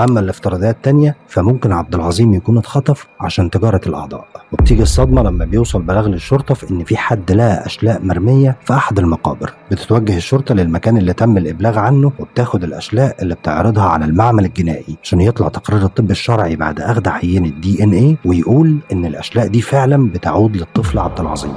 اما الافتراضيات التانية فممكن عبد العظيم يكون اتخطف عشان تجارة الاعضاء، وبتيجي الصدمة لما بيوصل بلاغ للشرطة في ان في حد لقى اشلاء مرمية في احد المقابر. بتتوجه الشرطة للمكان اللي تم الابلاغ عنه وبتاخد الاشلاء اللي بتعرضها على المعمل الجنائي عشان يطلع تقرير الطب الشرعي بعد اخذ عينة DNA ويقول ان الاشلاء دي فعلا بتعود للطفل عبد العظيم.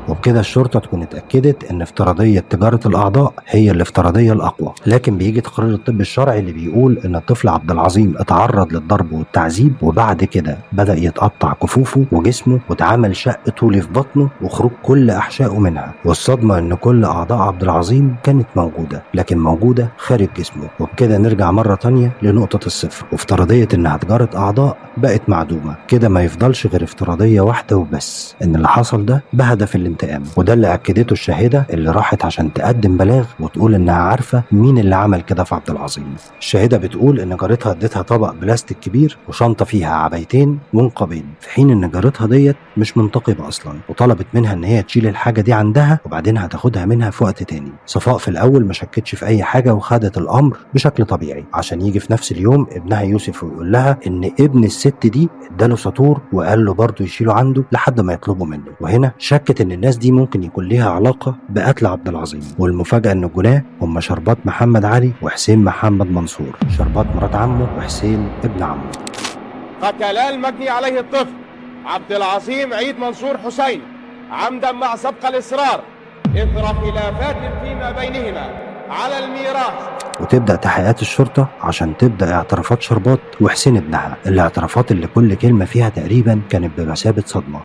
وبكده الشرطة تكون اتأكدت ان افتراضية تجارة الاعضاء هي الافتراضية الاقوى. لكن بيجي تقرير الطب الشرعي اللي بيقول ان الطفل عبد العظيم اتعرض للضرب والتعذيب، وبعد كده بدأ يتقطع كفوفه وجسمه واتعمل شق طولي في بطنه وخروج كل احشائه منها. والصدمة ان كل اعضاء عبد العظيم كانت موجودة، لكن موجودة خارج جسمه. وبكده نرجع مرة تانية لنقطة الصفر، وافتراضية انها تجارة اعضاء بقت معدومة. كده ما يفضلش غير افتراضية واحدة وبس، ان اللي حصل ده بهدف الانتقام. وده اللي اكدته الشاهده اللي راحت عشان تقدم بلاغ وتقول انها عارفه مين اللي عمل كده في عبد العظيم. الشاهده بتقول ان جارتها ادتها طبق بلاستيك كبير وشنطه فيها عبايتين ومنقبين، في حين ان جارتها ديت مش منتقبه اصلا، وطلبت منها ان هي تشيل الحاجه دي عندها وبعدين هتاخدها منها في وقت تاني. صفاء في الاول ما شكتش في اي حاجه وخدت الامر بشكل طبيعي، عشان يجي في نفس اليوم ابنها يوسف ويقول لها ان ابن الست دي اداله ساطور وقال له برضه يشيله عنده لحد ما يطلبه منه. وهنا شكت ان الناس دي ممكن يكون ليها علاقة بقتل عبد العظيم. والمفاجأة ان الجناه هم شربات محمد علي وحسين محمد منصور، شربات مرات عمه وحسين ابن عمه. قتلا المجني عليه الطفل عبد العظيم عيد منصور حسين عمدا مع سبق الإصرار إثر خلافات فيما بينهما على الميراث. وتبدأ تحقيقات الشرطة عشان تبدأ اعترافات شربات وحسين ابنها، الاعترافات اللي كل كلمة فيها تقريبا كانت بمثابة صدمة.